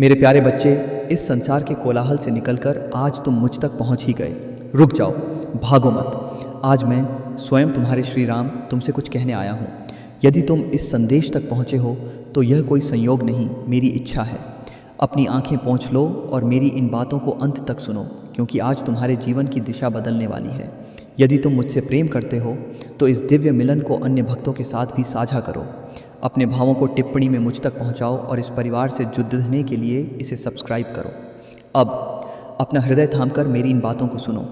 मेरे प्यारे बच्चे, इस संसार के कोलाहल से निकलकर आज तुम मुझ तक पहुंच ही गए। रुक जाओ, भागो मत। आज मैं स्वयं तुम्हारे श्री राम तुमसे कुछ कहने आया हूँ। यदि तुम इस संदेश तक पहुँचे हो तो यह कोई संयोग नहीं, मेरी इच्छा है। अपनी आंखें पोंछ लो और मेरी इन बातों को अंत तक सुनो, क्योंकि आज तुम्हारे जीवन की दिशा बदलने वाली है। यदि तुम मुझसे प्रेम करते हो तो इस दिव्य मिलन को अन्य भक्तों के साथ भी साझा करो। अपने भावों को टिप्पणी में मुझ तक पहुंचाओ और इस परिवार से जुड़ने के लिए इसे सब्सक्राइब करो। अब अपना हृदय थामकर मेरी इन बातों को सुनो।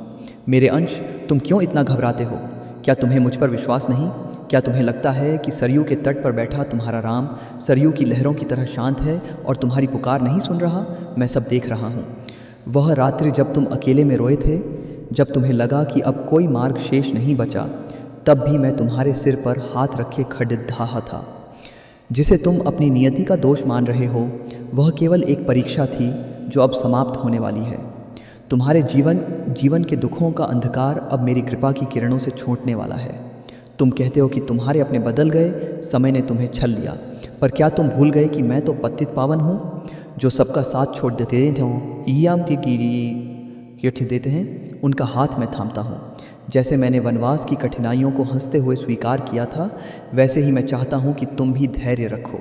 मेरे अंश, तुम क्यों इतना घबराते हो? क्या तुम्हें मुझ पर विश्वास नहीं? क्या तुम्हें लगता है कि सरयू के तट पर बैठा तुम्हारा राम सरयू की लहरों की तरह शांत है और तुम्हारी पुकार नहीं सुन रहा? मैं सब देख रहा हूँ। वह रात्रि जब तुम अकेले में रोए थे, जब तुम्हें लगा कि अब कोई मार्ग शेष नहीं बचा, तब भी मैं तुम्हारे सिर पर हाथ रखे खड़िधाहा था। जिसे तुम अपनी नियति का दोष मान रहे हो, वह केवल एक परीक्षा थी जो अब समाप्त होने वाली है। तुम्हारे जीवन के दुखों का अंधकार अब मेरी कृपा की किरणों से छूटने वाला है। तुम कहते हो कि तुम्हारे अपने बदल गए, समय ने तुम्हें छल लिया, पर क्या तुम भूल गए कि मैं तो पतित पावन हूँ, जो सबका साथ छोड़ देते हैं, उनका हाथ मैं थामता हूँ। जैसे मैंने वनवास की कठिनाइयों को हंसते हुए स्वीकार किया था, वैसे ही मैं चाहता हूँ कि तुम भी धैर्य रखो।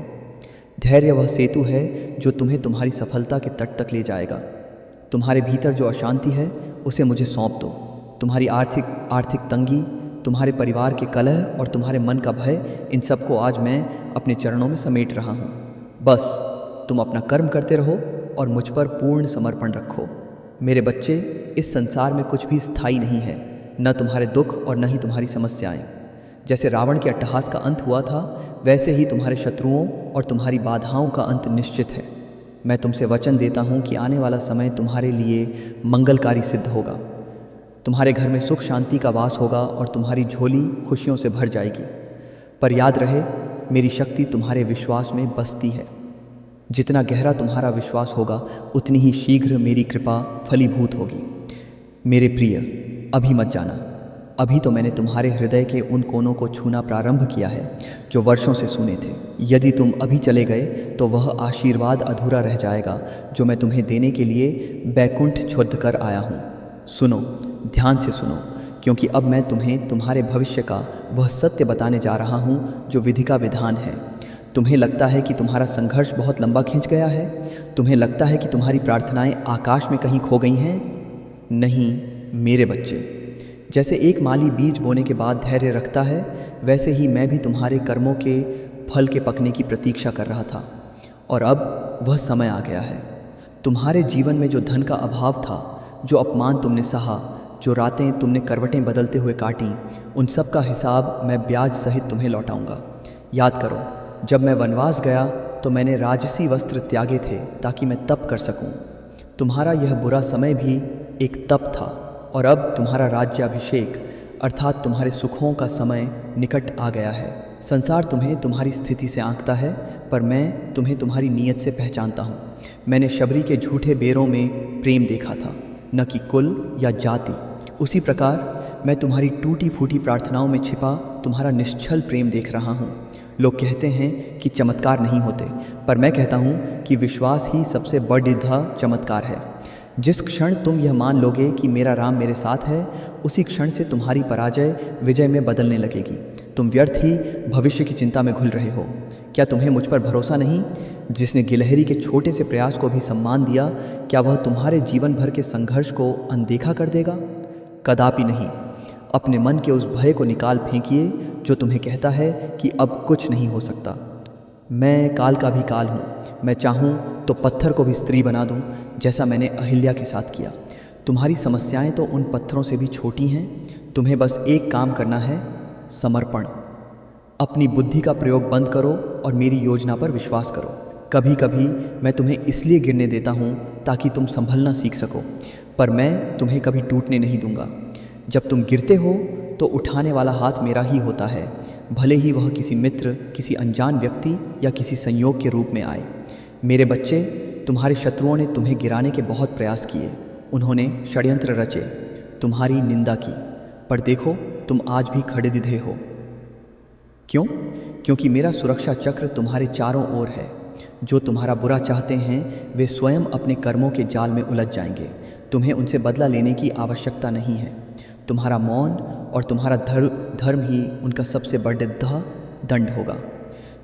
धैर्य वह सेतु है जो तुम्हें तुम्हारी सफलता के तट तक ले जाएगा। तुम्हारे भीतर जो अशांति है, उसे मुझे सौंप दो। तुम्हारी आर्थिक तंगी, तुम्हारे परिवार के कलह और तुम्हारे मन का भय, इन सबको आज मैं अपने चरणों में समेट रहा हूँ। बस तुम अपना कर्म करते रहो और मुझ पर पूर्ण समर्पण रखो। मेरे बच्चे, इस संसार में कुछ भी स्थायी नहीं है, न तुम्हारे दुख और न ही तुम्हारी समस्याएं। जैसे रावण के अट्टहास का अंत हुआ था, वैसे ही तुम्हारे शत्रुओं और तुम्हारी बाधाओं का अंत निश्चित है। मैं तुमसे वचन देता हूँ कि आने वाला समय तुम्हारे लिए मंगलकारी सिद्ध होगा। तुम्हारे घर में सुख शांति का वास होगा और तुम्हारी झोली खुशियों से भर जाएगी। पर याद रहे, मेरी शक्ति तुम्हारे विश्वास में बसती है। जितना गहरा तुम्हारा विश्वास होगा, उतनी ही शीघ्र मेरी कृपा फलीभूत होगी। मेरे प्रिय, अभी मत जाना। अभी तो मैंने तुम्हारे हृदय के उन कोनों को छूना प्रारंभ किया है जो वर्षों से सूने थे। यदि तुम अभी चले गए तो वह आशीर्वाद अधूरा रह जाएगा जो मैं तुम्हें देने के लिए बैकुंठ छोड़ कर आया हूँ। सुनो, ध्यान से सुनो, क्योंकि अब मैं तुम्हें तुम्हारे भविष्य का वह सत्य बताने जा रहा हूँ जो विधि का विधान है। तुम्हें लगता है कि तुम्हारा संघर्ष बहुत लंबा खिंच गया है। तुम्हें लगता है कि तुम्हारी प्रार्थनाएं आकाश में कहीं खो गई हैं। नहीं मेरे बच्चे, जैसे एक माली बीज बोने के बाद धैर्य रखता है, वैसे ही मैं भी तुम्हारे कर्मों के फल के पकने की प्रतीक्षा कर रहा था। और अब वह समय आ गया है। तुम्हारे जीवन में जो धन का अभाव था, जो अपमान तुमने सहा, जो रातें तुमने करवटें बदलते हुए काटीं, उन सब का हिसाब मैं ब्याज सहित तुम्हें लौटाऊंगा। याद करो, जब मैं वनवास गया तो मैंने राजसी वस्त्र त्यागे थे ताकि मैं तप कर सकूं। तुम्हारा यह बुरा समय भी एक तप था, और अब तुम्हारा राज्याभिषेक अर्थात तुम्हारे सुखों का समय निकट आ गया है। संसार तुम्हें तुम्हारी स्थिति से आंकता है, पर मैं तुम्हें तुम्हारी नीयत से पहचानता हूँ। मैंने शबरी के झूठे बेरों में प्रेम देखा था, न कि कुल या जाति। उसी प्रकार मैं तुम्हारी टूटी फूटी प्रार्थनाओं में छिपा तुम्हारा निश्चल प्रेम देख रहा हूँ। लोग कहते हैं कि चमत्कार नहीं होते, पर मैं कहता हूँ कि विश्वास ही सबसे बड़ा चमत्कार है। जिस क्षण तुम यह मान लोगे कि मेरा राम मेरे साथ है, उसी क्षण से तुम्हारी पराजय विजय में बदलने लगेगी। तुम व्यर्थ ही भविष्य की चिंता में घुल रहे हो। क्या तुम्हें मुझ पर भरोसा नहीं? जिसने गिलहरी के छोटे से प्रयास को भी सम्मान दिया, क्या वह तुम्हारे जीवन भर के संघर्ष को अनदेखा कर देगा? कदापि नहीं। अपने मन के उस भय को निकाल फेंकिए जो तुम्हें कहता है कि अब कुछ नहीं हो सकता। मैं काल का भी काल हूँ। मैं चाहूँ तो पत्थर को भी स्त्री बना दूँ, जैसा मैंने अहिल्या के साथ किया। तुम्हारी समस्याएं तो उन पत्थरों से भी छोटी हैं। तुम्हें बस एक काम करना है, समर्पण। अपनी बुद्धि का प्रयोग बंद करो और मेरी योजना पर विश्वास करो। कभी कभी मैं तुम्हें इसलिए गिरने देता हूँ ताकि तुम संभलना सीख सको, पर मैं तुम्हें कभी टूटने नहीं दूंगा। जब तुम गिरते हो तो उठाने वाला हाथ मेरा ही होता है, भले ही वह किसी मित्र, किसी अनजान व्यक्ति या किसी संयोग के रूप में आए। मेरे बच्चे, तुम्हारे शत्रुओं ने तुम्हें गिराने के बहुत प्रयास किए। उन्होंने षड्यंत्र रचे, तुम्हारी निंदा की, पर देखो तुम आज भी खड़े दिधे हो। क्यों? क्योंकि मेरा सुरक्षा चक्र तुम्हारे चारों ओर है। जो तुम्हारा बुरा चाहते हैं वे स्वयं अपने कर्मों के जाल में उलझ जाएंगे। तुम्हें उनसे बदला लेने की आवश्यकता नहीं है। तुम्हारा मौन और तुम्हारा धर्म ही उनका सबसे बड़ा दंड होगा।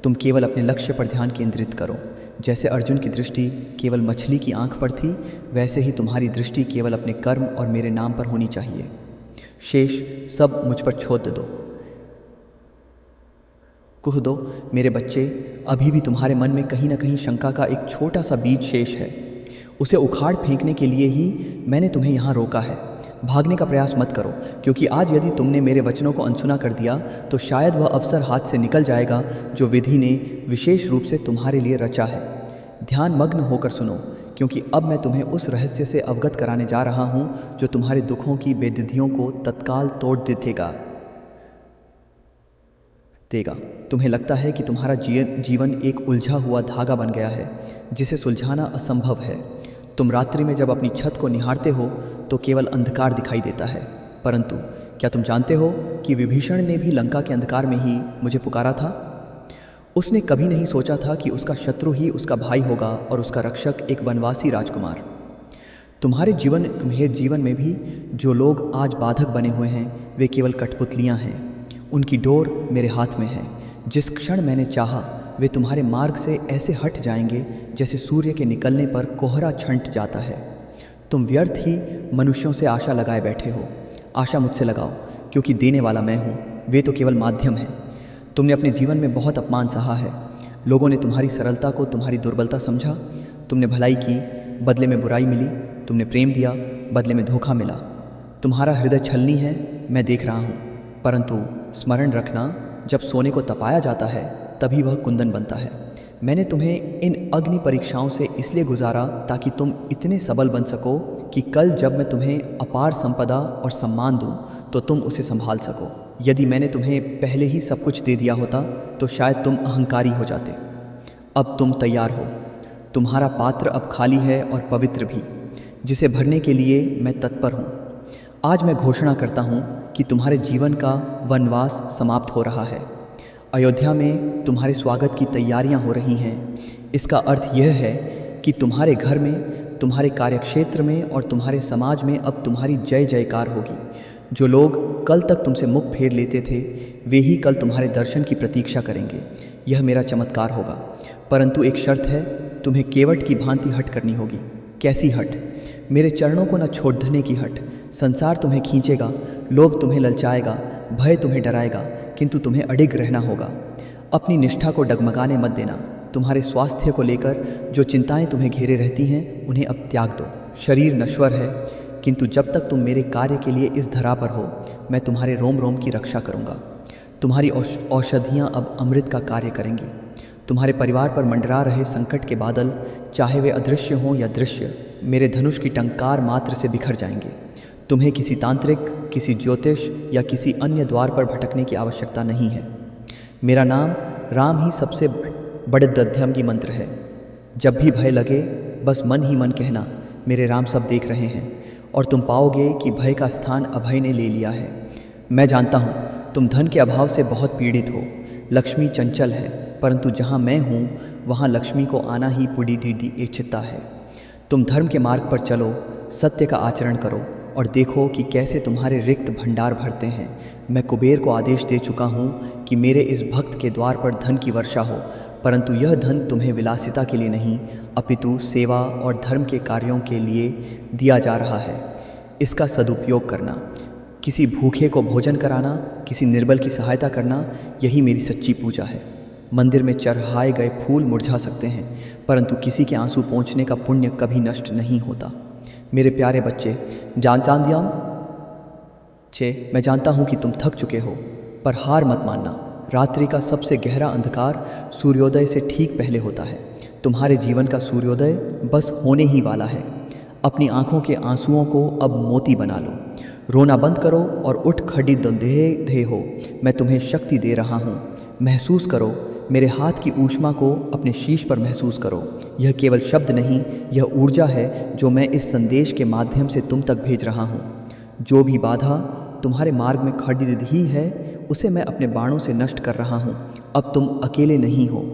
तुम केवल अपने लक्ष्य पर ध्यान केंद्रित करो। जैसे अर्जुन की दृष्टि केवल मछली की आंख पर थी, वैसे ही तुम्हारी दृष्टि केवल अपने कर्म और मेरे नाम पर होनी चाहिए। शेष सब मुझ पर छोड़ दो। कह दो, मेरे बच्चे, अभी भी तुम्हारे मन में कहीं ना कहीं शंका का एक छोटा सा बीज शेष है। उसे उखाड़ फेंकने के लिए ही मैंने तुम्हें यहाँ रोका है। भागने का प्रयास मत करो, क्योंकि आज यदि तुमने मेरे वचनों को अनसुना कर दिया तो शायद वह अवसर हाथ से निकल जाएगा जो विधि ने विशेष रूप से तुम्हारे लिए रचा है। ध्यान मग्न होकर सुनो, क्योंकि अब मैं तुम्हें उस रहस्य से अवगत कराने जा रहा हूँ जो तुम्हारे दुखों की बेदिधियों को तत्काल तोड़ देगा। तुम्हें लगता है कि तुम्हारा जीवन एक उलझा हुआ धागा बन गया है जिसे सुलझाना असंभव है। तुम रात्रि में जब अपनी छत को निहारते हो तो केवल अंधकार दिखाई देता है, परंतु क्या तुम जानते हो कि विभीषण ने भी लंका के अंधकार में ही मुझे पुकारा था। उसने कभी नहीं सोचा था कि उसका शत्रु ही उसका भाई होगा और उसका रक्षक एक वनवासी राजकुमार। तुम्हारे जीवन में भी जो लोग आज बाधक बने हुए हैं वे केवल कठपुतलियाँ हैं। उनकी डोर मेरे हाथ में है। जिस क्षण मैंने चाहा वे तुम्हारे मार्ग से ऐसे हट जाएंगे जैसे सूर्य के निकलने पर कोहरा छंट जाता है। तुम व्यर्थ ही मनुष्यों से आशा लगाए बैठे हो। आशा मुझसे लगाओ, क्योंकि देने वाला मैं हूँ, वे तो केवल माध्यम हैं। तुमने अपने जीवन में बहुत अपमान सहा है। लोगों ने तुम्हारी सरलता को तुम्हारी दुर्बलता समझा। तुमने भलाई की, बदले में बुराई मिली। तुमने प्रेम दिया, बदले में धोखा मिला। तुम्हारा हृदय छलनी है, मैं देख रहा हूँ, परंतु स्मरण रखना, जब सोने को तपाया जाता है तभी वह कुंदन बनता है। मैंने तुम्हें इन अग्नि परीक्षाओं से इसलिए गुजारा ताकि तुम इतने सबल बन सको कि कल जब मैं तुम्हें अपार संपदा और सम्मान दूं तो तुम उसे संभाल सको। यदि मैंने तुम्हें पहले ही सब कुछ दे दिया होता तो शायद तुम अहंकारी हो जाते। अब तुम तैयार हो। तुम्हारा पात्र अब खाली है और पवित्र भी, जिसे भरने के लिए मैं तत्पर हूँ। आज मैं घोषणा करता हूँ कि तुम्हारे जीवन का वनवास समाप्त हो रहा है। अयोध्या में तुम्हारे स्वागत की तैयारियां हो रही हैं। इसका अर्थ यह है कि तुम्हारे घर में, तुम्हारे कार्यक्षेत्र में और तुम्हारे समाज में अब तुम्हारी जय जयकार होगी। जो लोग कल तक तुमसे मुख फेर लेते थे वे ही कल तुम्हारे दर्शन की प्रतीक्षा करेंगे। यह मेरा चमत्कार होगा, परंतु एक शर्त है, तुम्हें केवट की भांति हट करनी होगी। कैसी हट? मेरे चरणों को न छोड़ने की हट। संसार तुम्हें खींचेगा, लोभ तुम्हें ललचाएगा, भय तुम्हें डराएगा, किंतु तुम्हें अडिग रहना होगा। अपनी निष्ठा को डगमगाने मत देना। तुम्हारे स्वास्थ्य को लेकर जो चिंताएं तुम्हें घेरे रहती हैं उन्हें अब त्याग दो। शरीर नश्वर है, किंतु जब तक तुम मेरे कार्य के लिए इस धरा पर हो मैं तुम्हारे रोम रोम की रक्षा करूँगा। तुम्हारी औषधियाँ अब अमृत का कार्य करेंगी। तुम्हारे परिवार पर मंडरा रहे संकट के बादल, चाहे वे अदृश्य हों या दृश्य, मेरे धनुष की टंकार मात्र से बिखर जाएंगे। तुम्हें किसी तांत्रिक, किसी ज्योतिष या किसी अन्य द्वार पर भटकने की आवश्यकता नहीं है। मेरा नाम राम ही सबसे बड़े दध्यम की मंत्र है। जब भी भय लगे बस मन ही मन कहना, मेरे राम सब देख रहे हैं, और तुम पाओगे कि भय का स्थान अभय ने ले लिया है। मैं जानता हूँ तुम धन के अभाव से बहुत पीड़ित हो। लक्ष्मी चंचल है, परंतु जहाँ मैं हूँ वहाँ लक्ष्मी को आना ही पुडी इच्छिता है। तुम धर्म के मार्ग पर चलो, सत्य का आचरण करो और देखो कि कैसे तुम्हारे रिक्त भंडार भरते हैं। मैं कुबेर को आदेश दे चुका हूँ कि मेरे इस भक्त के द्वार पर धन की वर्षा हो, परंतु यह धन तुम्हें विलासिता के लिए नहीं अपितु सेवा और धर्म के कार्यों के लिए दिया जा रहा है। इसका सदुपयोग करना। किसी भूखे को भोजन कराना, किसी निर्बल की सहायता करना, यही मेरी सच्ची पूजा है। मंदिर में चढ़ाए गए फूल मुरझा सकते हैं, परंतु किसी के आंसू पोंछने का पुण्य कभी नष्ट नहीं होता। मेरे प्यारे बच्चे, मैं जानता हूँ कि तुम थक चुके हो, पर हार मत मानना। रात्रि का सबसे गहरा अंधकार सूर्योदय से ठीक पहले होता है। तुम्हारे जीवन का सूर्योदय बस होने ही वाला है। अपनी आँखों के आंसुओं को अब मोती बना लो। रोना बंद करो और उठ खड़ी दे हो। मैं तुम्हें शक्ति दे रहा हूँ। महसूस करो, मेरे हाथ की ऊष्मा को अपने शीश पर महसूस करो। यह केवल शब्द नहीं, यह ऊर्जा है जो मैं इस संदेश के माध्यम से तुम तक भेज रहा हूँ। जो भी बाधा तुम्हारे मार्ग में खड़ी ही है उसे मैं अपने बाणों से नष्ट कर रहा हूँ। अब तुम अकेले नहीं हो।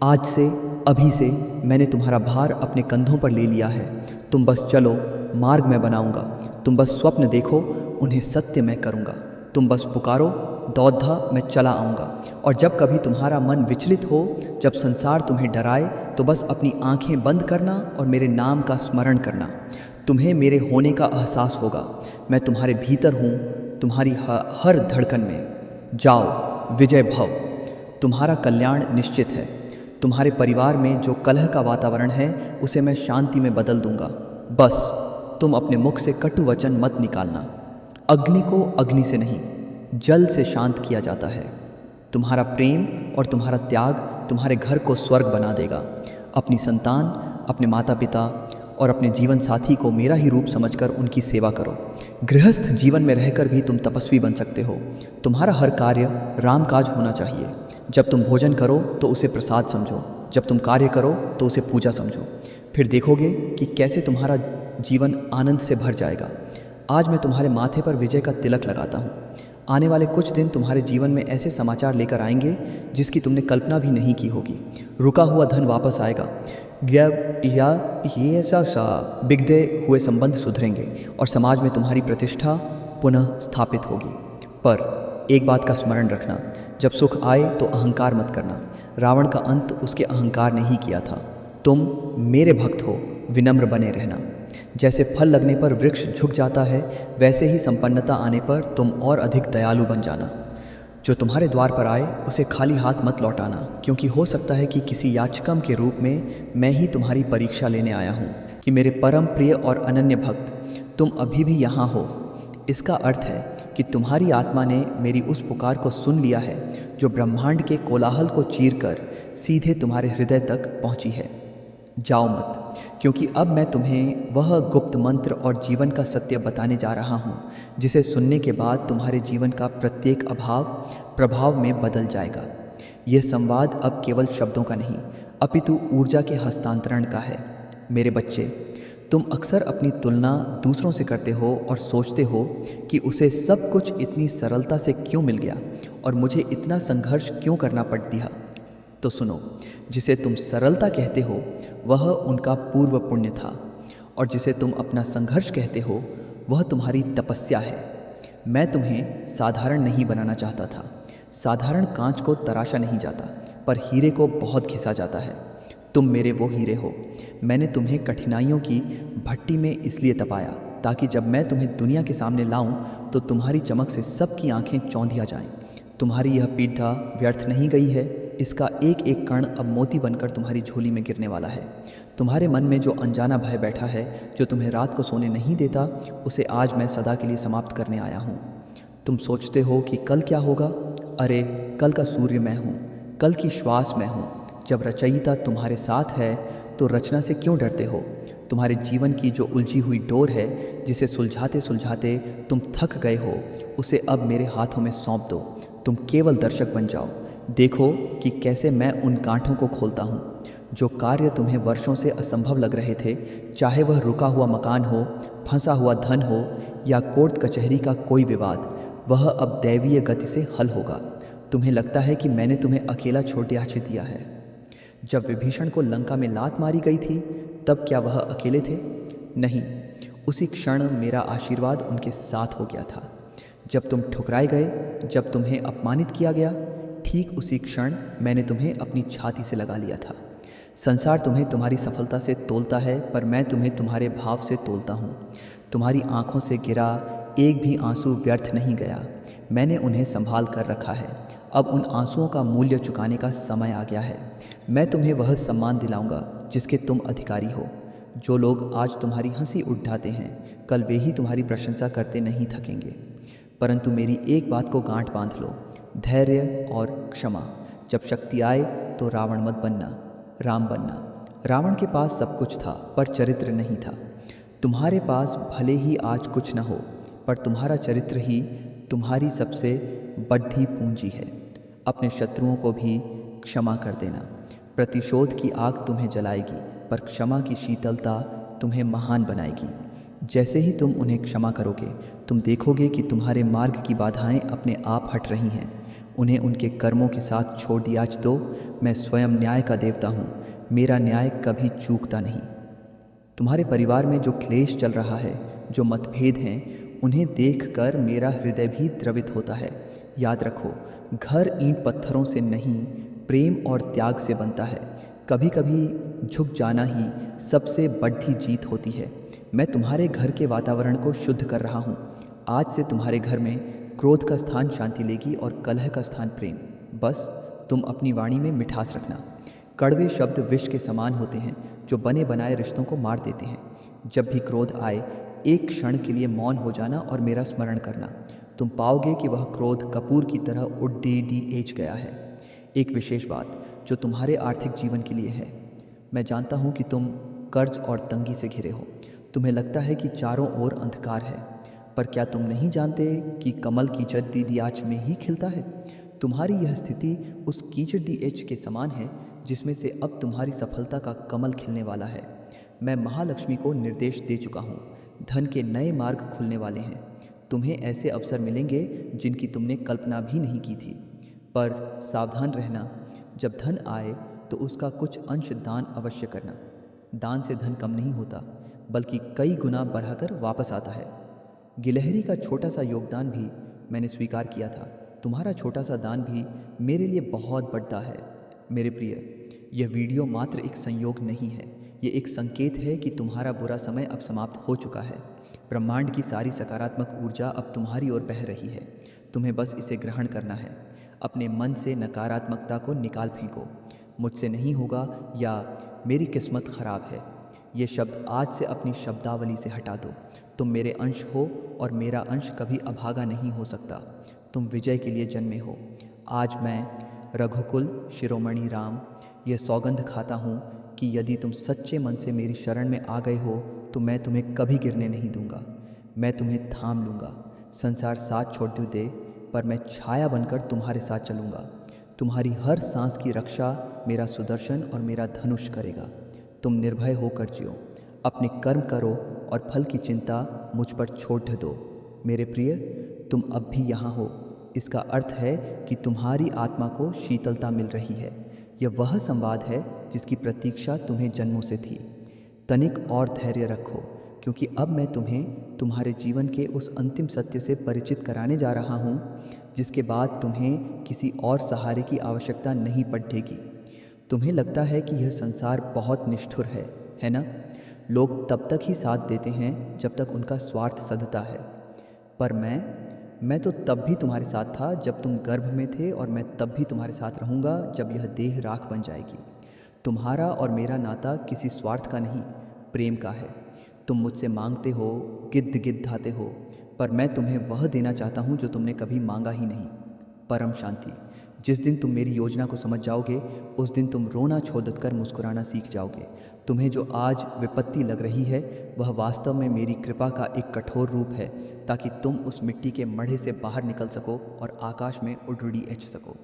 आज से अभी से मैंने तुम्हारा भार अपने कंधों पर ले लिया है। तुम बस चलो, मार्ग मैं बनाऊंगा। तुम बस स्वप्न देखो, उन्हें सत्य मैं करूंगा। तुम बस पुकारो, दौधा मैं चला आऊँगा। और जब कभी तुम्हारा मन विचलित हो, जब संसार तुम्हें डराए, तो बस अपनी आंखें बंद करना और मेरे नाम का स्मरण करना। तुम्हें मेरे होने का एहसास होगा। मैं तुम्हारे भीतर हूँ, तुम्हारी हर धड़कन में। जाओ, विजय भव। तुम्हारा कल्याण निश्चित है। तुम्हारे परिवार में जो कलह का वातावरण है, उसे मैं शांति में बदल दूंगा। बस तुम अपने मुख से कटु वचन मत निकालना। अग्नि को अग्नि से नहीं, जल से शांत किया जाता है। तुम्हारा प्रेम और तुम्हारा त्याग तुम्हारे घर को स्वर्ग बना देगा। अपनी संतान, अपने माता पिता और अपने जीवन साथी को मेरा ही रूप समझकर उनकी सेवा करो। गृहस्थ जीवन में रहकर भी तुम तपस्वी बन सकते हो। तुम्हारा हर कार्य रामकाज होना चाहिए। जब तुम भोजन करो तो उसे प्रसाद समझो, जब तुम कार्य करो तो उसे पूजा समझो। फिर देखोगे कि कैसे तुम्हारा जीवन आनंद से भर जाएगा। आज मैं तुम्हारे माथे पर विजय का तिलक लगाता हूँ। आने वाले कुछ दिन तुम्हारे जीवन में ऐसे समाचार लेकर आएंगे जिसकी तुमने कल्पना भी नहीं की होगी। रुका हुआ धन वापस आएगा, या ये ऐसा बिगड़े हुए संबंध सुधरेंगे और समाज में तुम्हारी प्रतिष्ठा पुनः स्थापित होगी। पर एक बात का स्मरण रखना, जब सुख आए तो अहंकार मत करना। रावण का अंत उसके अहंकार ने ही किया था। तुम मेरे भक्त हो, विनम्र बने रहना। जैसे फल लगने पर वृक्ष झुक जाता है, वैसे ही संपन्नता आने पर तुम और अधिक दयालु बन जाना। जो तुम्हारे द्वार पर आए उसे खाली हाथ मत लौटाना, क्योंकि हो सकता है कि किसी याचकम के रूप में मैं ही तुम्हारी परीक्षा लेने आया हूँ कि मेरे परम प्रिय और अनन्य भक्त, तुम अभी भी यहाँ हो। इसका अर्थ है कि तुम्हारी आत्मा ने मेरी उस पुकार को सुन लिया है जो ब्रह्मांड के कोलाहल को चीरकर सीधे तुम्हारे हृदय तक पहुँची है। जाओ मत, क्योंकि अब मैं तुम्हें वह गुप्त मंत्र और जीवन का सत्य बताने जा रहा हूँ जिसे सुनने के बाद तुम्हारे जीवन का प्रत्येक अभाव प्रभाव में बदल जाएगा। यह संवाद अब केवल शब्दों का नहीं, अपितु ऊर्जा के हस्तांतरण का है। मेरे बच्चे, तुम अक्सर अपनी तुलना दूसरों से करते हो और सोचते हो कि उसे सब कुछ इतनी सरलता से क्यों मिल गया और मुझे इतना संघर्ष क्यों करना पड़ दिया। तो सुनो, जिसे तुम सरलता कहते हो वह उनका पूर्व पुण्य था, और जिसे तुम अपना संघर्ष कहते हो वह तुम्हारी तपस्या है। मैं तुम्हें साधारण नहीं बनाना चाहता था। साधारण कांच को तराशा नहीं जाता, पर हीरे को बहुत घिसा जाता है। तुम मेरे वो हीरे हो। मैंने तुम्हें कठिनाइयों की भट्टी में इसलिए तपाया ताकि जब मैं तुम्हें दुनिया के सामने लाऊं तो तुम्हारी चमक से सबकी आंखें चौंधिया जाएं। तुम्हारी यह पीड़ा व्यर्थ नहीं गई है। इसका एक एक कण अब मोती बनकर तुम्हारी झोली में गिरने वाला है। तुम्हारे मन में जो अनजाना भय बैठा है, जो तुम्हें रात को सोने नहीं देता, उसे आज मैं सदा के लिए समाप्त करने आया हूँ। तुम सोचते हो कि कल क्या होगा? अरे, कल का सूर्य मैं हूँ, कल की श्वास मैं हूँ। जब रचयिता तुम्हारे साथ है तो रचना से क्यों डरते हो? तुम्हारे जीवन की जो उलझी हुई डोर है, जिसे सुलझाते सुलझाते तुम थक गए हो, उसे अब मेरे हाथों में सौंप दो। तुम केवल दर्शक बन जाओ। देखो कि कैसे मैं उन गांठों को खोलता हूँ। जो कार्य तुम्हें वर्षों से असंभव लग रहे थे, चाहे वह रुका हुआ मकान हो, फंसा हुआ धन हो या कोर्ट कचहरी का कोई विवाद, वह अब दैवीय गति से हल होगा। तुम्हें लगता है कि मैंने तुम्हें अकेला छोड़ दिया है। जब विभीषण को लंका में लात मारी गई थी, तब क्या वह अकेले थे? नहीं, उसी क्षण मेरा आशीर्वाद उनके साथ हो गया था। जब तुम ठुकराए गए, जब तुम्हें अपमानित किया गया, ठीक उसी क्षण मैंने तुम्हें अपनी छाती से लगा लिया था। संसार तुम्हें तुम्हारी सफलता से तोलता है, पर मैं तुम्हें तुम्हारे भाव से तोलता हूँ। तुम्हारी आंखों से गिरा एक भी आंसू व्यर्थ नहीं गया। मैंने उन्हें संभाल कर रखा है। अब उन आंसुओं का मूल्य चुकाने का समय आ गया है। मैं तुम्हें वह सम्मान दिलाऊंगा जिसके तुम अधिकारी हो। जो लोग आज तुम्हारी हंसी उठाते हैं, कल वे ही तुम्हारी प्रशंसा करते नहीं थकेंगे। परंतु मेरी एक बात को गांठ बांध लो, धैर्य और क्षमा। जब शक्ति आए तो रावण मत बनना, राम बनना। रावण के पास सब कुछ था, पर चरित्र नहीं था। तुम्हारे पास भले ही आज कुछ न हो, पर तुम्हारा चरित्र ही तुम्हारी सबसे बड़ी पूंजी है। अपने शत्रुओं को भी क्षमा कर देना। प्रतिशोध की आग तुम्हें जलाएगी, पर क्षमा की शीतलता तुम्हें महान बनाएगी। जैसे ही तुम उन्हें क्षमा करोगे, तुम देखोगे कि तुम्हारे मार्ग की बाधाएं अपने आप हट रही हैं। उन्हें उनके कर्मों के साथ छोड़ दिया। आज तो मैं स्वयं न्याय का देवता हूँ। मेरा न्याय कभी चूकता नहीं। तुम्हारे परिवार में जो क्लेश चल रहा है, जो मतभेद हैं, उन्हें देखकर मेरा हृदय भी द्रवित होता है। याद रखो, घर ईंट पत्थरों से नहीं, प्रेम और त्याग से बनता है। कभी कभी झुक जाना ही सबसे बड़ी जीत होती है। मैं तुम्हारे घर के वातावरण को शुद्ध कर रहा हूँ। आज से तुम्हारे घर में क्रोध का स्थान शांति लेगी और कलह का स्थान प्रेम। बस तुम अपनी वाणी में मिठास रखना। कड़वे शब्द विष के समान होते हैं जो बने बनाए रिश्तों को मार देते हैं। जब भी क्रोध आए, एक क्षण के लिए मौन हो जाना और मेरा स्मरण करना। तुम पाओगे कि वह क्रोध कपूर की तरह उड़ेज गया है। एक विशेष बात जो तुम्हारे आर्थिक जीवन के लिए है। मैं जानता हूँ कि तुम कर्ज और तंगी से घिरे हो। तुम्हें लगता है कि चारों ओर अंधकार है, पर क्या तुम नहीं जानते कि कमल कीचड़ आँच में ही खिलता है। तुम्हारी यह स्थिति उस कीचड़ एच के समान है जिसमें से अब तुम्हारी सफलता का कमल खिलने वाला है। मैं महालक्ष्मी को निर्देश दे चुका हूँ। धन के नए मार्ग खुलने वाले हैं। तुम्हें ऐसे अवसर मिलेंगे जिनकी तुमने कल्पना भी नहीं की थी। पर सावधान रहना, जब धन आए तो उसका कुछ अंश दान अवश्य करना। दान से धन कम नहीं होता, बल्कि कई गुना बढ़ाकर वापस आता है। गिलहरी का छोटा सा योगदान भी मैंने स्वीकार किया था। तुम्हारा छोटा सा दान भी मेरे लिए बहुत बड़ा है। मेरे प्रिय, यह वीडियो मात्र एक संयोग नहीं है, ये एक संकेत है कि तुम्हारा बुरा समय अब समाप्त हो चुका है। ब्रह्मांड की सारी सकारात्मक ऊर्जा अब तुम्हारी ओर बह रही है। तुम्हें बस इसे ग्रहण करना है। अपने मन से नकारात्मकता को निकाल फेंको। मुझसे नहीं होगा या मेरी किस्मत खराब है, ये शब्द आज से अपनी शब्दावली से हटा दो। तुम मेरे अंश हो और मेरा अंश कभी अभागा नहीं हो सकता। तुम विजय के लिए जन्मे हो। आज मैं रघुकुल शिरोमणि राम यह सौगंध खाता हूँ कि यदि तुम सच्चे मन से मेरी शरण में आ गए हो तो मैं तुम्हें कभी गिरने नहीं दूंगा। मैं तुम्हें थाम लूँगा। संसार साथ छोड़ दे, पर मैं छाया बनकर तुम्हारे साथ चलूँगा। तुम्हारी हर सांस की रक्षा मेरा सुदर्शन और मेरा धनुष करेगा। तुम निर्भय होकर जियो, अपने कर्म करो और फल की चिंता मुझ पर छोड़ दो। मेरे प्रिय, तुम अब भी यहाँ हो। इसका अर्थ है कि तुम्हारी आत्मा को शीतलता मिल रही है। यह वह संवाद है जिसकी प्रतीक्षा तुम्हें जन्मों से थी। तनिक और धैर्य रखो, क्योंकि अब मैं तुम्हें तुम्हारे जीवन के उस अंतिम सत्य से परिचित कराने जा रहा हूँ जिसके बाद तुम्हें किसी और सहारे की आवश्यकता नहीं पड़ेगी। तुम्हें लगता है कि यह संसार बहुत निष्ठुर है ना? लोग तब तक ही साथ देते हैं जब तक उनका स्वार्थ सधता है। पर मैं तो तब भी तुम्हारे साथ था जब तुम गर्भ में थे, और मैं तब भी तुम्हारे साथ रहूँगा जब यह देह राख बन जाएगी। तुम्हारा और मेरा नाता किसी स्वार्थ का नहीं, प्रेम का है। तुम मुझसे मांगते हो, गिद्धाते हो, पर मैं तुम्हें वह देना चाहता हूँ जो तुमने कभी मांगा ही नहीं, परम शांति। जिस दिन तुम मेरी योजना को समझ जाओगे, उस दिन तुम रोना छोड़कर मुस्कुराना सीख जाओगे। तुम्हें जो आज विपत्ति लग रही है वह वास्तव में मेरी कृपा का एक कठोर रूप है, ताकि तुम उस मिट्टी के मढ़े से बाहर निकल सको और आकाश में उड़ी सको।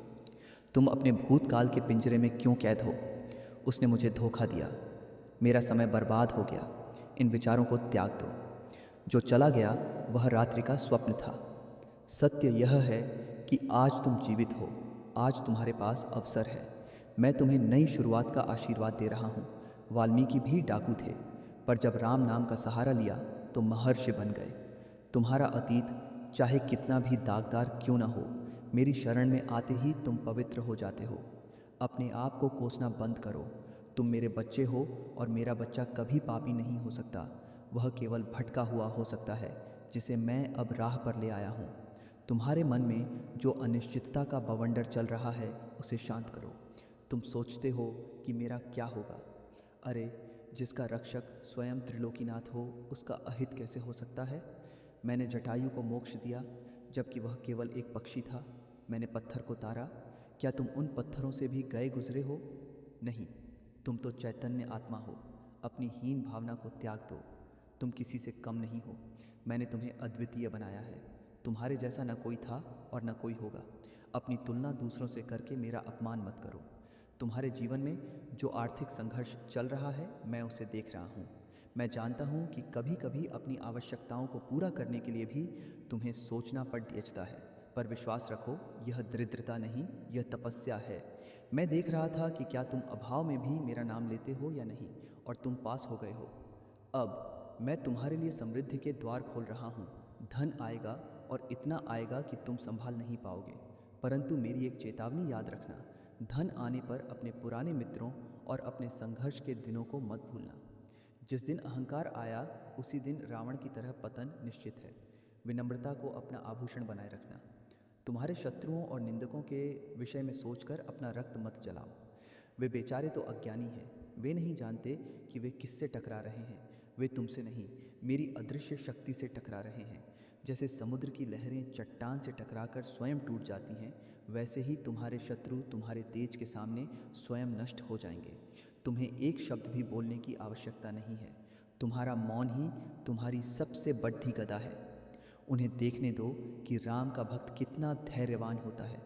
तुम अपने भूतकाल के पिंजरे में क्यों कैद हो? उसने मुझे धोखा दिया, मेरा समय बर्बाद हो गया। इन विचारों को त्याग दो। जो चला गया वह रात्रि का स्वप्न था। सत्य यह है कि आज तुम जीवित हो, आज तुम्हारे पास अवसर है। मैं तुम्हें नई शुरुआत का आशीर्वाद दे रहा हूँ। वाल्मीकि भी डाकू थे, पर जब राम नाम का सहारा लिया तो महर्षि बन गए। तुम्हारा अतीत चाहे कितना भी दागदार क्यों ना हो, मेरी शरण में आते ही तुम पवित्र हो जाते हो। अपने आप को कोसना बंद करो। तुम मेरे बच्चे हो और मेरा बच्चा कभी पापी नहीं हो सकता। वह केवल भटका हुआ हो सकता है जिसे मैं अब राह पर ले आया हूँ। तुम्हारे मन में जो अनिश्चितता का बवंडर चल रहा है उसे शांत करो। तुम सोचते हो कि मेरा क्या होगा? अरे, जिसका रक्षक स्वयं त्रिलोकीनाथ हो उसका अहित कैसे हो सकता है? मैंने जटायु को मोक्ष दिया जबकि वह केवल एक पक्षी था। मैंने पत्थर को तारा, क्या तुम उन पत्थरों से भी गए गुजरे हो? नहीं, तुम तो चैतन्य आत्मा हो। अपनी हीन भावना को त्याग दो। तुम किसी से कम नहीं हो। मैंने तुम्हें अद्वितीय बनाया है। तुम्हारे जैसा न कोई था और न कोई होगा। अपनी तुलना दूसरों से करके मेरा अपमान मत करो। तुम्हारे जीवन में जो आर्थिक संघर्ष चल रहा है मैं उसे देख रहा हूँ। मैं जानता हूँ कि कभी कभी अपनी आवश्यकताओं को पूरा करने के लिए भी तुम्हें सोचना पड़ जाता है, पर विश्वास रखो, यह दरिद्रता नहीं, यह तपस्या है। मैं देख रहा था कि क्या तुम अभाव में भी मेरा नाम लेते हो या नहीं, और तुम पास हो गए हो। अब मैं तुम्हारे लिए समृद्धि के द्वार खोल रहा हूँ। धन आएगा और इतना आएगा कि तुम संभाल नहीं पाओगे। परंतु मेरी एक चेतावनी याद रखना, धन आने पर अपने पुराने मित्रों और अपने संघर्ष के दिनों को मत भूलना। जिस दिन अहंकार आया उसी दिन रावण की तरह पतन निश्चित है। विनम्रता को अपना आभूषण बनाए रखना। तुम्हारे शत्रुओं और निंदकों के विषय में सोचकर अपना रक्त मत जलाओ। वे बेचारे तो अज्ञानी हैं, वे नहीं जानते कि वे किससे टकरा रहे हैं। वे तुमसे नहीं, मेरी अदृश्य शक्ति से टकरा रहे हैं। जैसे समुद्र की लहरें चट्टान से टकराकर स्वयं टूट जाती हैं, वैसे ही तुम्हारे शत्रु तुम्हारे तेज के सामने स्वयं नष्ट हो जाएंगे। तुम्हें एक शब्द भी बोलने की आवश्यकता नहीं है। तुम्हारा मौन ही तुम्हारी सबसे बड़ी गदा है। उन्हें देखने दो कि राम का भक्त कितना धैर्यवान होता है।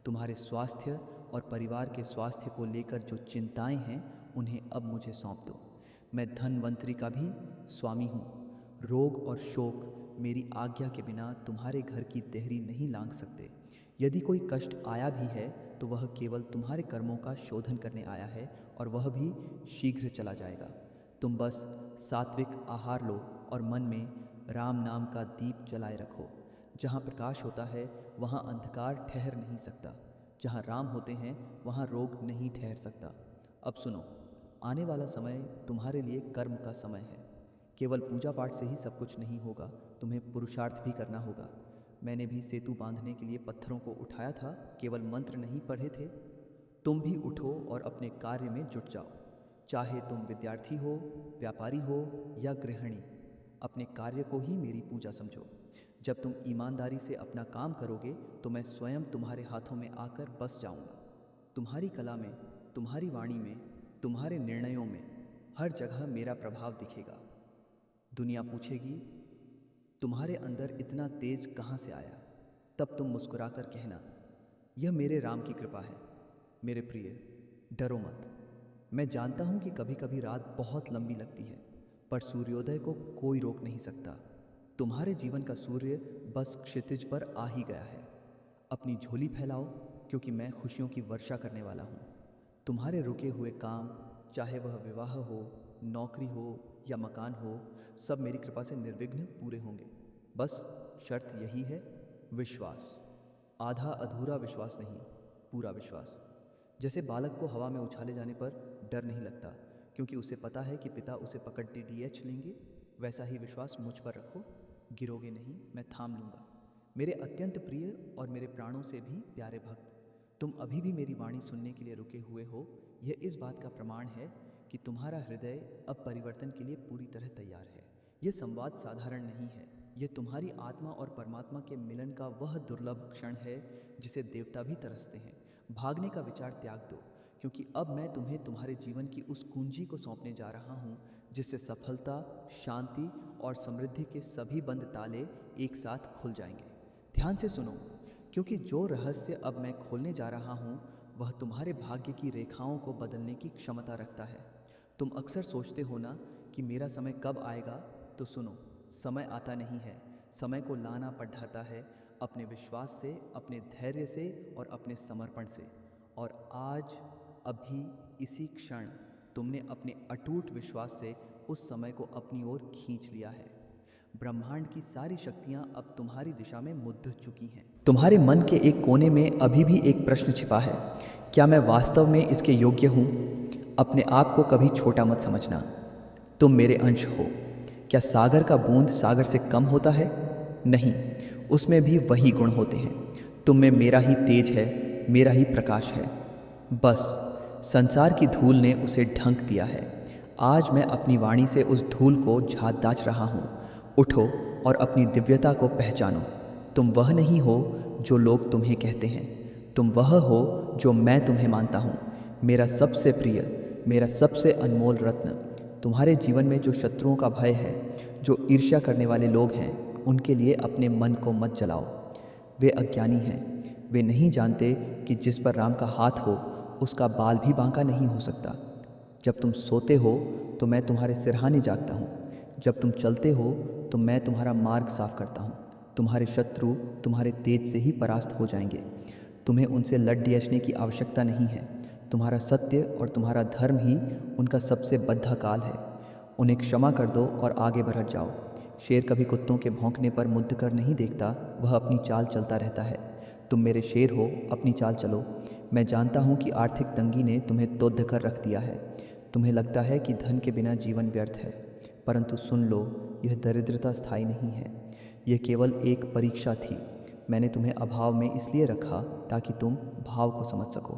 तुम्हारे स्वास्थ्य और परिवार के स्वास्थ्य को लेकर जो चिंताएं हैं, उन्हें अब मुझे सौंप दो। मैं धनवंतरी का भी स्वामी हूँ। रोग और शोक मेरी आज्ञा के बिना तुम्हारे घर की देहरी नहीं लांघ सकते। यदि कोई कष्ट आया भी है तो वह केवल तुम्हारे कर्मों का शोधन करने आया है, और वह भी शीघ्र चला जाएगा। तुम बस सात्विक आहार लो और मन में राम नाम का दीप जलाए रखो। जहाँ प्रकाश होता है वहाँ अंधकार ठहर नहीं सकता। जहाँ राम होते हैं वहाँ रोग नहीं ठहर सकता। अब सुनो, आने वाला समय तुम्हारे लिए कर्म का समय है। केवल पूजा पाठ से ही सब कुछ नहीं होगा, तुम्हें पुरुषार्थ भी करना होगा। मैंने भी सेतु बांधने के लिए पत्थरों को उठाया था, केवल मंत्र नहीं पढ़े थे। तुम भी उठो और अपने कार्य में जुट जाओ। चाहे तुम विद्यार्थी हो, व्यापारी हो या गृहिणी, अपने कार्य को ही मेरी पूजा समझो। जब तुम ईमानदारी से अपना काम करोगे तो मैं स्वयं तुम्हारे हाथों में आकर बस जाऊंगा। तुम्हारी कला में, तुम्हारी वाणी में, तुम्हारे निर्णयों में, हर जगह मेरा प्रभाव दिखेगा। दुनिया पूछेगी, तुम्हारे अंदर इतना तेज कहाँ से आया? तब तुम मुस्कुराकर कहना, यह मेरे राम की कृपा है। मेरे प्रिय, डरो मत। मैं जानता हूँ कि कभी कभी रात बहुत लंबी लगती है, पर सूर्योदय को कोई रोक नहीं सकता। तुम्हारे जीवन का सूर्य बस क्षितिज पर आ ही गया है। अपनी झोली फैलाओ, क्योंकि मैं खुशियों की वर्षा करने वाला हूँ। तुम्हारे रुके हुए काम, चाहे वह विवाह हो, नौकरी हो या मकान हो, सब मेरी कृपा से निर्विघ्न पूरे होंगे। बस शर्त यही है, विश्वास। आधा अधूरा विश्वास नहीं, पूरा विश्वास। जैसे बालक को हवा में उछाले जाने पर डर नहीं लगता, क्योंकि उसे पता है कि पिता उसे पकड़ DDH लेंगे, वैसा ही विश्वास मुझ पर रखो। गिरोगे नहीं, मैं थाम लूँगा। मेरे अत्यंत प्रिय और मेरे प्राणों से भी प्यारे भक्त, तुम अभी भी मेरी वाणी सुनने के लिए रुके हुए हो। यह इस बात का प्रमाण है कि तुम्हारा हृदय अब परिवर्तन के लिए पूरी तरह तैयार है। यह संवाद साधारण नहीं है, यह तुम्हारी आत्मा और परमात्मा के मिलन का वह दुर्लभ क्षण है जिसे देवता भी तरसते हैं। भागने का विचार त्याग दो, क्योंकि अब मैं तुम्हें तुम्हारे जीवन की उस कुंजी को सौंपने जा रहा हूँ जिससे सफलता, शांति और समृद्धि के सभी बंद ताले एक साथ खुल जाएंगे। ध्यान से सुनो, क्योंकि जो रहस्य अब मैं खोलने जा रहा हूँ वह तुम्हारे भाग्य की रेखाओं को बदलने की क्षमता रखता है। तुम अक्सर सोचते हो ना कि मेरा समय कब आएगा, तो सुनो, समय आता नहीं है, समय को लाना पड़ता है अपने विश्वास से, अपने धैर्य से और अपने समर्पण से। और आज, अभी, इसी क्षण तुमने अपने अटूट विश्वास से उस समय को अपनी ओर खींच लिया है। ब्रह्मांड की सारी शक्तियां अब तुम्हारी दिशा में मुद्द चुकी हैं। तुम्हारे मन के एक कोने में अभी भी एक प्रश्न छिपा है, क्या मैं वास्तव में इसके योग्य हूँ? अपने आप को कभी छोटा मत समझना, तुम मेरे अंश हो। क्या सागर का बूंद सागर से कम होता है? नहीं, उसमें भी वही गुण होते हैं। तुम में मेरा ही तेज है, मेरा ही प्रकाश है। बस संसार की धूल ने उसे ढंक दिया है। आज मैं अपनी वाणी से उस धूल को झाड़ दाच रहा हूँ। उठो और अपनी दिव्यता को पहचानो। तुम वह नहीं हो जो लोग तुम्हें कहते हैं, तुम वह हो जो मैं तुम्हें मानता हूँ। मेरा सबसे प्रिय, मेरा सबसे अनमोल रत्न। तुम्हारे जीवन में जो शत्रुओं का भय है, जो ईर्ष्या करने वाले लोग हैं, उनके लिए अपने मन को मत जलाओ। वे अज्ञानी हैं, वे नहीं जानते कि जिस पर राम का हाथ हो उसका बाल भी बांका नहीं हो सकता। जब तुम सोते हो तो मैं तुम्हारे सिरहाने जागता हूँ, जब तुम चलते हो तो मैं तुम्हारा मार्ग साफ करता हूँ। तुम्हारे शत्रु तुम्हारे तेज से ही परास्त हो जाएंगे। तुम्हें उनसे लड़ की आवश्यकता नहीं है। तुम्हारा सत्य और तुम्हारा धर्म ही उनका सबसे बद्धा काल है। उन्हें क्षमा कर दो और आगे बढ़ जाओ। शेर कभी कुत्तों के भौंकने पर मुद्द कर नहीं देखता, वह अपनी चाल चलता रहता है। तुम मेरे शेर हो, अपनी चाल चलो। मैं जानता हूँ कि आर्थिक तंगी ने तुम्हें तोद्ध कर रख दिया है। तुम्हें लगता है कि धन के बिना जीवन व्यर्थ है, परंतु सुन लो, यह दरिद्रता स्थायी नहीं है। यह केवल एक परीक्षा थी। मैंने तुम्हें अभाव में इसलिए रखा ताकि तुम भाव को समझ सको।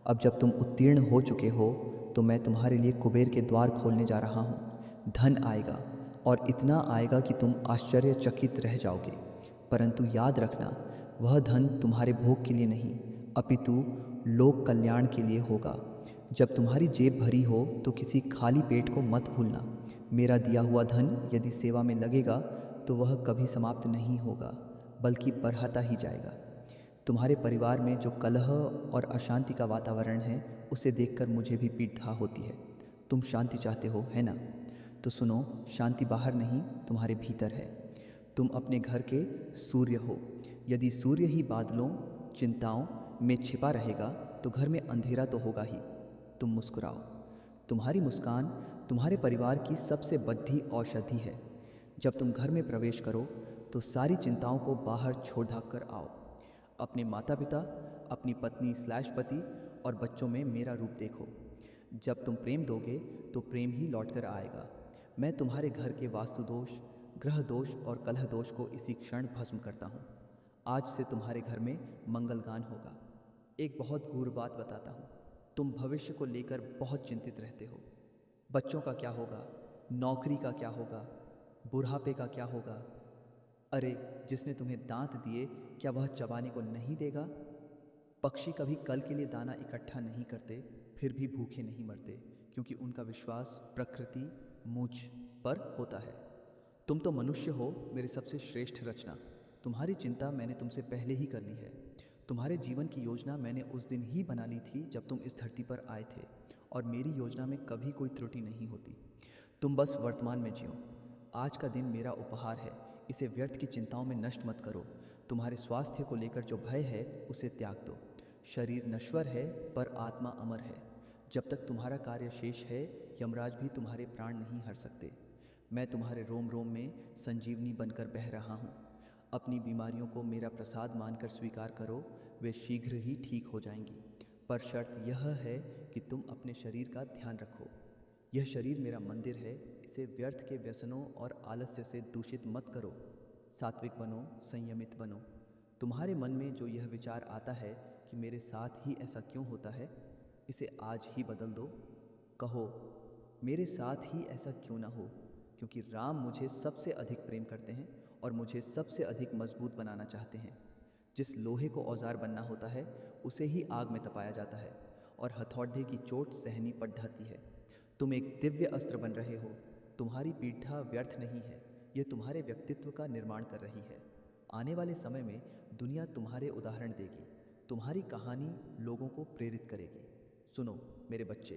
अब जब तुम उत्तीर्ण हो चुके हो तो मैं तुम्हारे लिए कुबेर के द्वार खोलने जा रहा हूँ। धन आएगा और इतना आएगा कि तुम आश्चर्यचकित रह जाओगे। परंतु याद रखना, वह धन तुम्हारे भोग के लिए नहीं, अपितु लोक कल्याण के लिए होगा। जब तुम्हारी जेब भरी हो तो किसी खाली पेट को मत भूलना। मेरा दिया हुआ धन यदि सेवा में लगेगा तो वह कभी समाप्त नहीं होगा, बल्कि बढ़ता ही जाएगा। तुम्हारे परिवार में जो कलह और अशांति का वातावरण है, उसे देखकर मुझे भी पीड़ा होती है। तुम शांति चाहते हो, है ना? तो सुनो, शांति बाहर नहीं, तुम्हारे भीतर है। तुम अपने घर के सूर्य हो। यदि सूर्य ही बादलों, चिंताओं में छिपा रहेगा तो घर में अंधेरा तो होगा ही। तुम मुस्कुराओ। तुम्हारी मुस्कान तुम्हारे परिवार की सबसे बड़ी औषधि है। जब तुम घर में प्रवेश करो तो सारी चिंताओं को बाहर छोड़ भाग कर आओ। अपने माता पिता, अपनी पत्नी स्लैश पति और बच्चों में मेरा रूप देखो। जब तुम प्रेम दोगे तो प्रेम ही लौट कर आएगा। मैं तुम्हारे घर के वास्तु दोष, ग्रह दोष और कलह दोष को इसी क्षण भस्म करता हूँ। आज से तुम्हारे घर में मंगलगान होगा। एक बहुत गूढ़ बात बताता हूँ। तुम भविष्य को लेकर बहुत चिंतित रहते हो। बच्चों का क्या होगा, नौकरी का क्या होगा, बुढ़ापे का क्या होगा। अरे, जिसने तुम्हें दांत दिए, क्या वह चबाने को नहीं देगा? पक्षी कभी कल के लिए दाना इकट्ठा नहीं करते, फिर भी भूखे नहीं मरते, क्योंकि उनका विश्वास प्रकृति मुझ पर होता है। तुम तो मनुष्य हो, मेरे सबसे श्रेष्ठ रचना। तुम्हारी चिंता मैंने तुमसे पहले ही कर ली है। तुम्हारे जीवन की योजना मैंने उस दिन ही बना ली थी जब तुम इस धरती पर आए थे, और मेरी योजना में कभी कोई त्रुटि नहीं होती। तुम बस वर्तमान में जियो। आज का दिन मेरा उपहार है, इसे व्यर्थ की चिंताओं में नष्ट मत करो। तुम्हारे स्वास्थ्य को लेकर जो भय है उसे त्याग दो। शरीर नश्वर है पर आत्मा अमर है। जब तक तुम्हारा कार्य शेष है, यमराज भी तुम्हारे प्राण नहीं हर सकते। मैं तुम्हारे रोम रोम में संजीवनी बनकर बह रहा हूँ। अपनी बीमारियों को मेरा प्रसाद मानकर स्वीकार करो, वे शीघ्र ही ठीक हो जाएंगी। पर शर्त यह है कि तुम अपने शरीर का ध्यान रखो। यह शरीर मेरा मंदिर है, इसे व्यर्थ के व्यसनों और आलस्य से दूषित मत करो। सात्विक बनो, संयमित बनो। तुम्हारे मन में जो यह विचार आता है कि मेरे साथ ही ऐसा क्यों होता है, इसे आज ही बदल दो। कहो, मेरे साथ ही ऐसा क्यों ना हो, क्योंकि राम मुझे सबसे अधिक प्रेम करते हैं और मुझे सबसे अधिक मजबूत बनाना चाहते हैं। जिस लोहे को औजार बनना होता है, उसे ही आग में तपाया जाता है और हथौड़े की चोट सहनी पड़ जाती है। तुम एक दिव्य अस्त्र बन रहे हो। तुम्हारी पीड़ा व्यर्थ नहीं है, यह तुम्हारे व्यक्तित्व का निर्माण कर रही है। आने वाले समय में दुनिया तुम्हारे उदाहरण देगी। तुम्हारी कहानी लोगों को प्रेरित करेगी। सुनो मेरे बच्चे,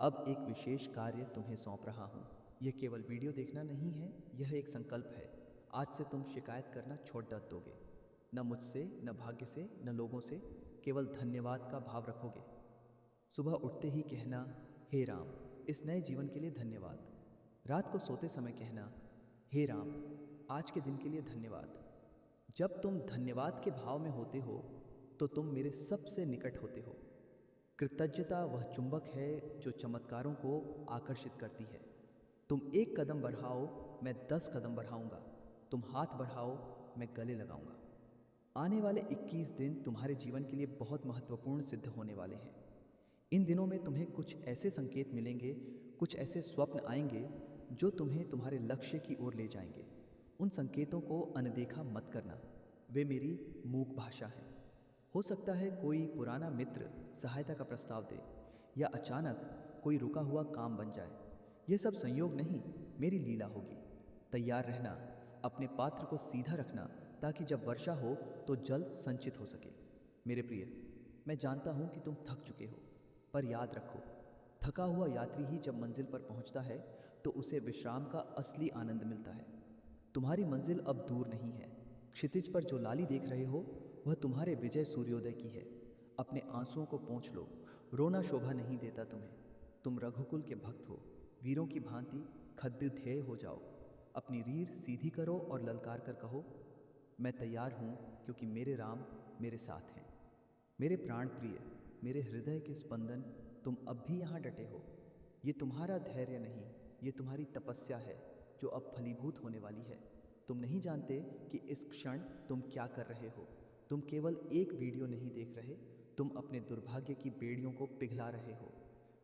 अब एक विशेष कार्य तुम्हें सौंप रहा हूँ। यह केवल वीडियो देखना नहीं है, यह एक संकल्प है। आज से तुम शिकायत करना छोड़ दोगे। न मुझसे, न भाग्य से, न लोगों से, केवल धन्यवाद का भाव रखोगे। सुबह उठते ही कहना, हे राम, इस नए जीवन के लिए धन्यवाद। रात को सोते समय कहना, हे राम, आज के दिन के लिए धन्यवाद। जब तुम धन्यवाद के भाव में होते हो तो तुम मेरे सबसे निकट होते हो। कृतज्ञता वह चुंबक है जो चमत्कारों को आकर्षित करती है। तुम एक कदम बढ़ाओ, मैं 10 कदम बढ़ाऊंगा। तुम हाथ बढ़ाओ, मैं गले लगाऊंगा। आने वाले 21 दिन तुम्हारे जीवन के लिए बहुत महत्वपूर्ण सिद्ध होने वाले हैं। इन दिनों में तुम्हें कुछ ऐसे संकेत मिलेंगे, कुछ ऐसे स्वप्न आएंगे जो तुम्हें तुम्हारे लक्ष्य की ओर ले जाएंगे। उन संकेतों को अनदेखा मत करना, वे मेरी मूक भाषा है। हो सकता है कोई पुराना मित्र सहायता का प्रस्ताव दे, या अचानक कोई रुका हुआ काम बन जाए। यह सब संयोग नहीं, मेरी लीला होगी। तैयार रहना, अपने पात्र को सीधा रखना, ताकि जब वर्षा हो तो जल संचित हो सके। मेरे प्रिय, मैं जानता हूँ कि तुम थक चुके हो, पर याद रखो, थका हुआ यात्री ही जब मंजिल पर पहुँचता है तो उसे विश्राम का असली आनंद मिलता है। तुम्हारी मंजिल अब दूर नहीं है, क्षितिज पर जो लाली देख रहे हो वह तुम्हारे विजय सूर्योदय की है। अपने आंसुओं को पोंछ लो, रोना शोभा नहीं देता तुम्हें। तुम रघुकुल के भक्त हो, वीरों की भांति खद्य ध्येय हो जाओ। अपनी रीढ़ सीधी करो और ललकार कर कहो, मैं तैयार हूँ, क्योंकि मेरे राम मेरे साथ हैं। मेरे प्राण प्रिय, मेरे हृदय के स्पंदन, तुम अब भी यहाँ डटे हो। ये तुम्हारा धैर्य नहीं, ये तुम्हारी तपस्या है जो अब फलीभूत होने वाली है। तुम नहीं जानते कि इस क्षण तुम क्या कर रहे हो। तुम केवल एक वीडियो नहीं देख रहे, तुम अपने दुर्भाग्य की बेड़ियों को पिघला रहे हो।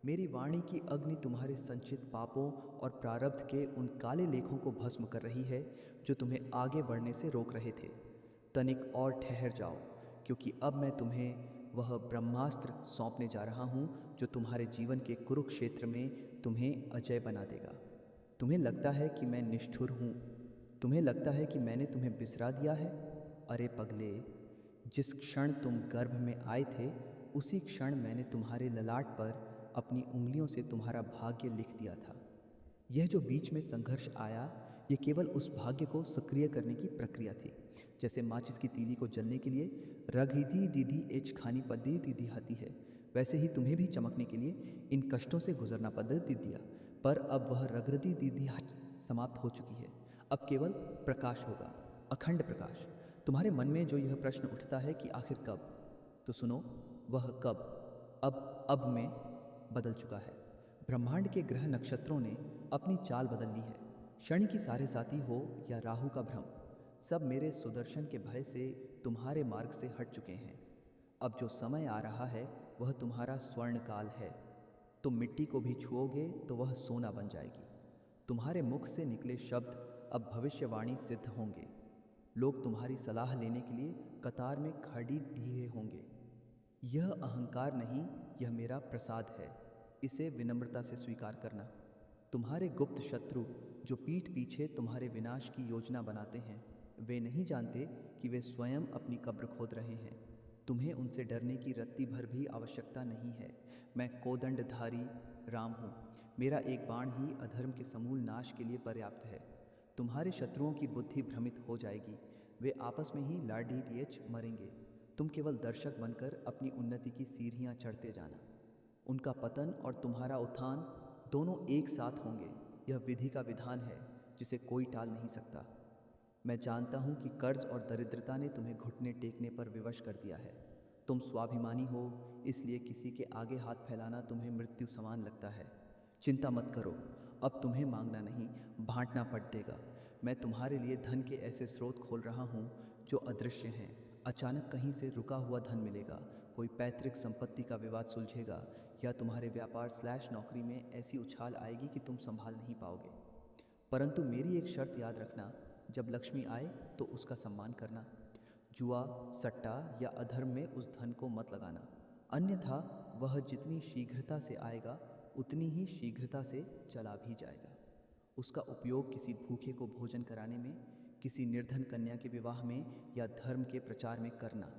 मेरी वाणी की अग्नि तुम्हारे संचित पापों और प्रारब्ध के उन काले लेखों को भस्म कर रही है जो तुम्हें आगे बढ़ने से रोक रहे थे। तनिक और ठहर जाओ, क्योंकि अब मैं तुम्हें वह ब्रह्मास्त्र सौंपने जा रहा हूँ जो तुम्हारे जीवन के कुरुक्षेत्र में तुम्हें अजय बना देगा। तुम्हें लगता है कि मैं निष्ठुर हूँ, तुम्हें लगता है कि मैंने तुम्हें बिसरा दिया है। अरे पगले, जिस क्षण तुम गर्भ में आए थे उसी क्षण मैंने तुम्हारे ललाट पर अपनी उंगलियों से तुम्हारा भाग्य लिख दिया था। यह जो बीच में संघर्ष आया, ये केवल उस भाग्य को सक्रिय करने की प्रक्रिया थी। जैसे माचिस की तीली को जलने के लिए रघिधी दीदी एच खानी पद्दी दीदी हाथी है, वैसे ही तुम्हें भी चमकने के लिए इन कष्टों से गुजरना पद्धति दिया। पर अब वह रगरदी दीदी समाप्त हो चुकी है। अब केवल प्रकाश होगा, अखंड प्रकाश। तुम्हारे मन में जो यह प्रश्न उठता है कि आखिर कब, तो सुनो, वह कब अब में बदल चुका है। ब्रह्मांड के ग्रह नक्षत्रों ने अपनी चाल बदल ली है। शनि की साढ़े साती हो या राहु का भ्रम, सब मेरे सुदर्शन के भय से तुम्हारे मार्ग से हट चुके हैं। अब जो समय आ रहा है वह तुम्हारा स्वर्ण काल है। तुम मिट्टी को भी छुओगे तो वह सोना बन जाएगी। तुम्हारे मुख से निकले शब्द अब भविष्यवाणी सिद्ध होंगे। लोग तुम्हारी सलाह लेने के लिए कतार में खड़ी दिए होंगे। यह अहंकार नहीं, यह मेरा प्रसाद है, इसे विनम्रता से स्वीकार करना। तुम्हारे गुप्त शत्रु जो पीठ पीछे तुम्हारे विनाश की योजना बनाते हैं, वे नहीं जानते कि वे स्वयं अपनी कब्र खोद रहे हैं। तुम्हें उनसे डरने की रत्ती भर भी आवश्यकता नहीं है। मैं कोदंडधारी राम हूँ, मेरा एक बाण ही अधर्म के समूल नाश के लिए पर्याप्त है। तुम्हारे शत्रुओं की बुद्धि भ्रमित हो जाएगी, वे आपस में ही लाडीडीएच मरेंगे। तुम केवल दर्शक बनकर अपनी उन्नति की सीढ़ियाँ चढ़ते जाना। उनका पतन और तुम्हारा उत्थान दोनों एक साथ होंगे। यह विधि का विधान है जिसे कोई टाल नहीं सकता। मैं जानता हूँ कि कर्ज और दरिद्रता ने तुम्हें घुटने टेकने पर विवश कर दिया है। तुम स्वाभिमानी हो, इसलिए किसी के आगे हाथ फैलाना तुम्हें मृत्यु समान लगता है। चिंता मत करो, अब तुम्हें मांगना नहीं, बांटना पड़ देगा। मैं तुम्हारे लिए धन के ऐसे स्रोत खोल रहा हूँ जो अदृश्य हैं। अचानक कहीं से रुका हुआ धन मिलेगा, कोई पैतृक संपत्ति का विवाद सुलझेगा, या तुम्हारे व्यापार/नौकरी में ऐसी उछाल आएगी कि तुम संभाल नहीं पाओगे। परंतु मेरी एक शर्त याद रखना, जब लक्ष्मी आए तो उसका सम्मान करना। जुआ, सट्टा या अधर्म में उस धन को मत लगाना, अन्यथा वह जितनी शीघ्रता से आएगा उतनी ही शीघ्रता से चला भी जाएगा। उसका उपयोग किसी भूखे को भोजन कराने में, किसी निर्धन कन्या के विवाह में या धर्म के प्रचार में करना।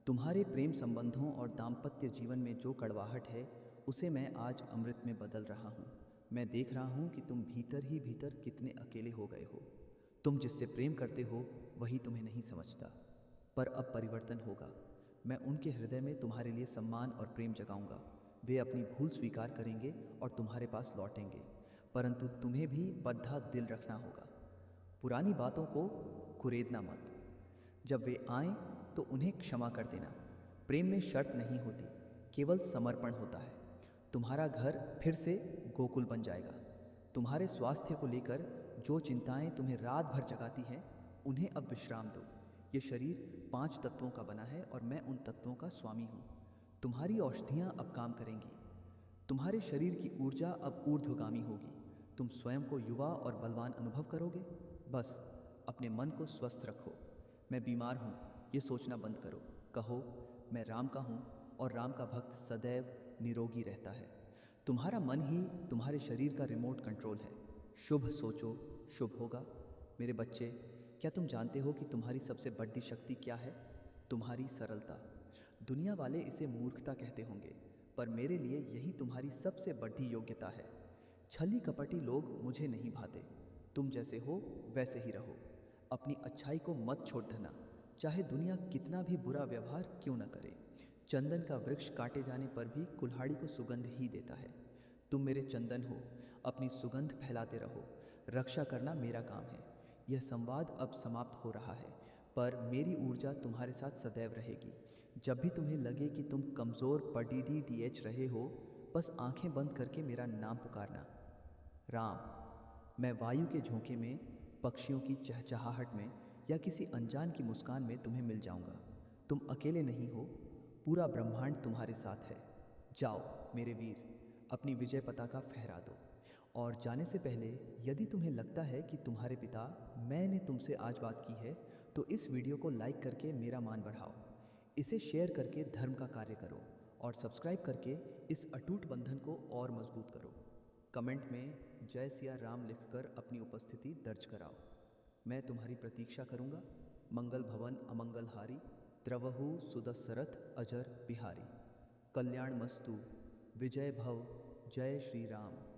तुम्हारे प्रेम संबंधों और दाम्पत्य जीवन में जो कड़वाहट है उसे मैं आज अमृत में बदल रहा हूँ। मैं देख रहा हूँ कि तुम भीतर ही भीतर कितने अकेले हो गए हो। तुम जिससे प्रेम करते हो वही तुम्हें नहीं समझता। पर अब परिवर्तन होगा। मैं उनके हृदय में तुम्हारे लिए सम्मान और प्रेम जगाऊंगा। वे अपनी भूल स्वीकार करेंगे और तुम्हारे पास लौटेंगे, परंतु तुम्हें भी बद्धा दिल रखना होगा। पुरानी बातों को कुरेदना मत। जब वे आएं तो उन्हें क्षमा कर देना। प्रेम में शर्त नहीं होती, केवल समर्पण होता है। तुम्हारा घर फिर से गोकुल बन जाएगा। तुम्हारे स्वास्थ्य को लेकर जो चिंताएं तुम्हें रात भर जगाती हैं, उन्हें अब विश्राम दो। ये शरीर 5 तत्वों का बना है और मैं उन तत्वों का स्वामी हूँ। तुम्हारी औषधियाँ अब काम करेंगी। तुम्हारे शरीर की ऊर्जा अब ऊर्ध्वगामी होगी। तुम स्वयं को युवा और बलवान अनुभव करोगे। बस अपने मन को स्वस्थ रखो। मैं बीमार हूँ, ये सोचना बंद करो। कहो, मैं राम का हूँ और राम का भक्त सदैव निरोगी रहता है। तुम्हारा मन ही तुम्हारे शरीर का रिमोट कंट्रोल है। शुभ सोचो, शुभ होगा। मेरे बच्चे, क्या तुम जानते हो कि तुम्हारी सबसे बड़ी शक्ति क्या है? तुम्हारी सरलता। दुनिया वाले इसे मूर्खता कहते होंगे, पर मेरे लिए यही तुम्हारी सबसे बड़ी योग्यता है। छली कपटी लोग मुझे नहीं भाते। तुम जैसे हो वैसे ही रहो। अपनी अच्छाई को मत छोड़ देना, चाहे दुनिया कितना भी बुरा व्यवहार क्यों न करे। चंदन का वृक्ष काटे जाने पर भी कुल्हाड़ी को सुगंध ही देता है। तुम मेरे चंदन हो, अपनी सुगंध फैलाते रहो। रक्षा करना मेरा काम है। यह संवाद अब समाप्त हो रहा है, पर मेरी ऊर्जा तुम्हारे साथ सदैव रहेगी। जब भी तुम्हें लगे कि तुम कमज़ोर पडीडी डीएच रहे हो, बस आंखें बंद करके मेरा नाम पुकारना, राम। मैं वायु के झोंके में, पक्षियों की चहचहाहट में या किसी अनजान की मुस्कान में तुम्हें मिल जाऊंगा। तुम अकेले नहीं हो, पूरा ब्रह्मांड तुम्हारे साथ है। जाओ मेरे वीर, अपनी विजय पताका फहरा दो। और जाने से पहले यदि तुम्हें लगता है कि तुम्हारे पिता मैंने तुमसे आज बात की है, तो इस वीडियो को लाइक करके मेरा मान बढ़ाओ। इसे शेयर करके धर्म का कार्य करो और सब्सक्राइब करके इस अटूट बंधन को और मजबूत करो। कमेंट में जय सिया राम लिखकर अपनी उपस्थिति दर्ज कराओ। मैं तुम्हारी प्रतीक्षा करूंगा। मंगल भवन अमंगलहारी, द्रवहु सुदशरथ अजर बिहारी। कल्याण मस्तु, विजय भव, जय श्री राम।